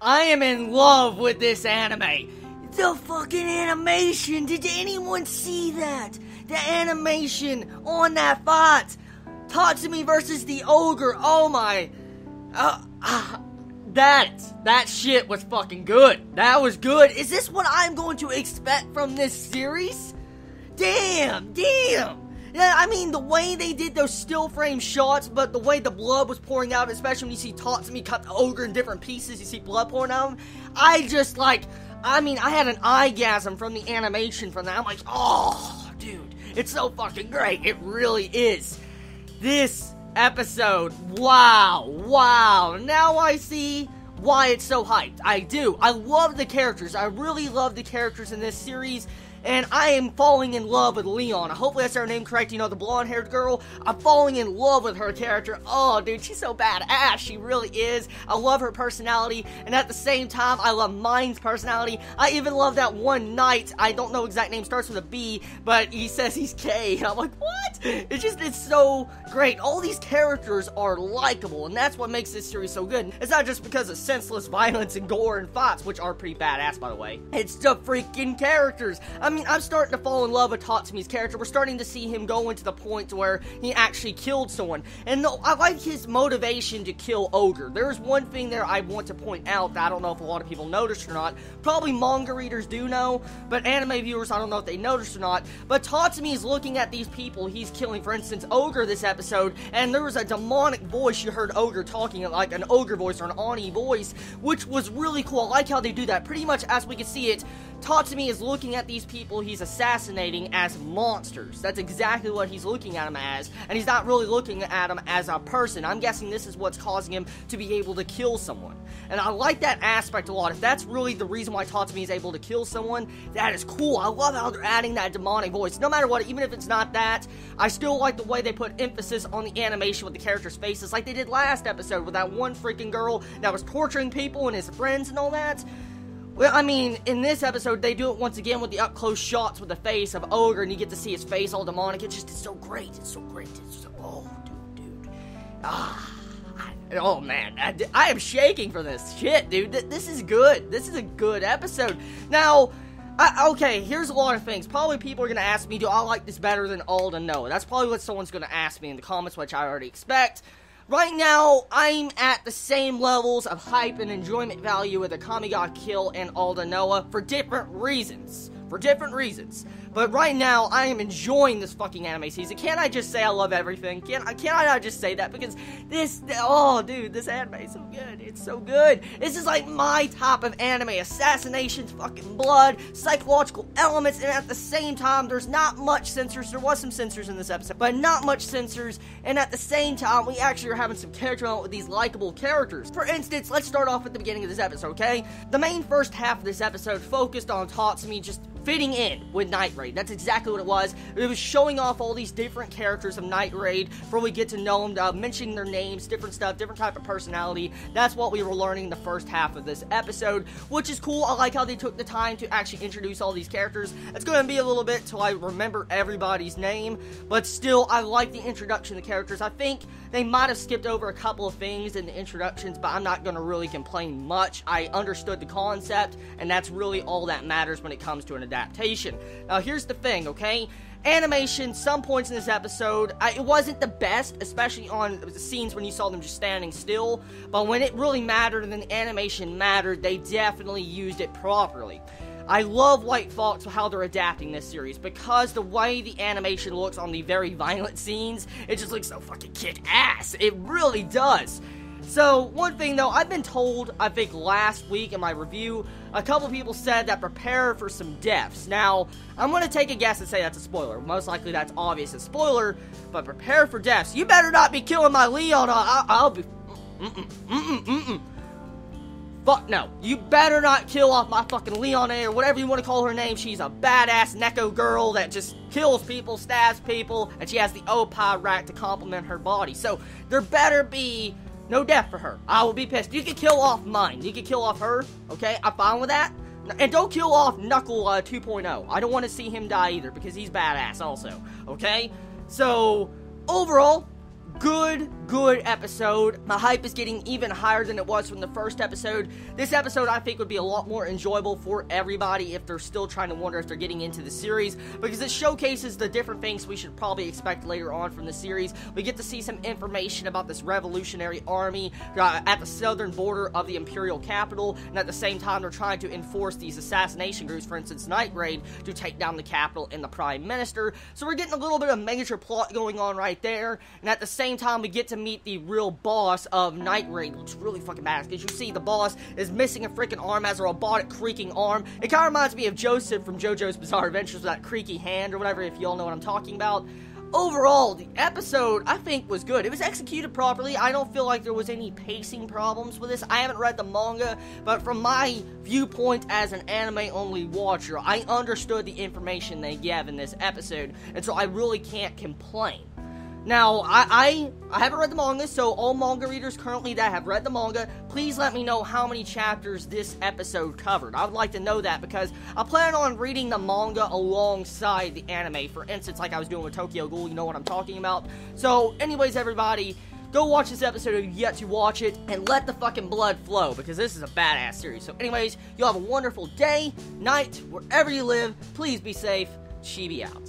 I am in love with this anime. The fucking animation, did anyone see that? The animation on that fight. Tatsumi versus the ogre, oh my. That shit was fucking good. That was good. Is this what I'm going to expect from this series? Damn. Yeah, I mean, the way they did those still frame shots, but the way the blood was pouring out, especially when you see Tatsumi cut the ogre in different pieces, you see blood pouring out of him. I had an eyegasm from the animation from that. I'm like, oh, dude, it's so fucking great. It really is. This episode, wow. Now I see why it's so hyped. I do. I love the characters. I really love the characters in this series. And I am falling in love with Leon. Hopefully I said her name correct, you know, the blonde-haired girl. I'm falling in love with her character. Oh, dude, she's so badass. She really is. I love her personality. And at the same time, I love Mine's personality. I even love that one knight. I don't know exact name, starts with a B, but he says he's gay. And I'm like, what? It's so great. All these characters are likable, and that's what makes this series so good. It's not just because of senseless violence and gore and fights, which are pretty badass, by the way. It's the freaking characters. I mean, I'm starting to fall in love with Tatsumi's character. We're starting to see him go into the point where he actually killed someone. And I like his motivation to kill Ogre. There's one thing there I want to point out that I don't know if a lot of people noticed or not. Probably manga readers do know, but anime viewers, I don't know if they noticed or not. But Tatsumi is looking at these people he's killing. For instance, Ogre this episode, and there was a demonic voice you heard Ogre talking, like an Ogre voice or an Ani voice, which was really cool. I like how they do that. Pretty much as we can see it, Tatsumi is looking at these people he's assassinating as monsters. That's exactly what he's looking at them as, and he's not really looking at them as a person. I'm guessing this is what's causing him to be able to kill someone. And I like that aspect a lot. If that's really the reason why Tatsumi is able to kill someone, that is cool. I love how they're adding that demonic voice. No matter what, even if it's not that, I still like the way they put emphasis on the animation with the characters' faces, like they did last episode with that one freaking girl that was torturing people and his friends and all that. Well, I mean, in this episode, they do it once again with the up-close shots with the face of Ogre, and you get to see his face all demonic. It's so great. It's so, oh, dude. Oh, man. I am shaking for this shit, dude. This is good. This is a good episode. Now, okay, here's a lot of things. Probably people are going to ask me, do I like this better than Alda Noah? That's probably what someone's going to ask me in the comments, which I already expect. Right now, I'm at the same levels of hype and enjoyment value with Akame ga Kill and Alda Noah for different reasons. But right now, I am enjoying this fucking anime season. Can't I just say I love everything? Can't I not just say that? Because this anime is so good. It's so good. This is like my type of anime. Assassinations, fucking blood, psychological elements, and at the same time, there's not much censors. There was some censors in this episode, but not much censors. And at the same time, we actually are having some character development with these likable characters. For instance, let's start off at the beginning of this episode, okay? The main first half of this episode focused on Tatsumi just fitting in with Night Raid. That's exactly what it was. It was showing off all these different characters of Night Raid before we get to know them, mentioning their names, different stuff, different type of personality. That's what we were learning in the first half of this episode, which is cool. I like how they took the time to actually introduce all these characters. It's going to be a little bit till I remember everybody's name, but still, I like the introduction of the characters. I think they might have skipped over a couple of things in the introductions, but I'm not going to really complain much. I understood the concept, and that's really all that matters when it comes to an adaptation. Now, here's the thing, okay? Animation, some points in this episode, it wasn't the best, especially on the scenes when you saw them just standing still, but when it really mattered and then the animation mattered, they definitely used it properly. I love White Fox, how they're adapting this series, because the way the animation looks on the very violent scenes, it just looks so fucking kick-ass. It really does. So, one thing though, I've been told, I think last week in my review, a couple people said that prepare for some deaths. Now, I'm going to take a guess and say that's a spoiler. Most likely that's obvious a spoiler, but prepare for deaths. You better not be killing my Leon, I'll be... Fuck no. You better not kill off my fucking Leon or whatever you want to call her name. She's a badass Neko girl that just kills people, stabs people, and she has the Opie rack to complement her body. So, there better be no death for her. I will be pissed. You can kill off mine. You can kill off her, okay? I'm fine with that. And don't kill off Knuckle 2.0. I don't want to see him die either, because he's badass also, okay? So, overall, good episode. My hype is getting even higher than it was from the first episode. This episode, I think, would be a lot more enjoyable for everybody if they're still trying to wonder if they're getting into the series, because it showcases the different things we should probably expect later on from the series. We get to see some information about this revolutionary army at the southern border of the Imperial capital, and at the same time, they're trying to enforce these assassination groups, for instance, Night Raid, to take down the capital and the Prime Minister. So we're getting a little bit of major plot going on right there, and at the same time, we get to meet the real boss of Night Raid, which is really fucking badass, because you see the boss is missing a freaking arm, has a robotic creaking arm. It kind of reminds me of Joseph from JoJo's Bizarre Adventures with that creaky hand or whatever, if y'all know what I'm talking about. Overall, the episode, I think, was good. It was executed properly. I don't feel like there was any pacing problems with this. I haven't read the manga, but from my viewpoint as an anime-only watcher, I understood the information they gave in this episode, and so I really can't complain. Now, I haven't read the manga, so all manga readers currently that have read the manga, please let me know how many chapters this episode covered. I would like to know that, because I plan on reading the manga alongside the anime. For instance, like I was doing with Tokyo Ghoul, you know what I'm talking about. So, anyways, everybody, go watch this episode if you've yet to watch it, and let the fucking blood flow, because this is a badass series. So, anyways, you'll have a wonderful day, night, wherever you live. Please be safe. Chibi out.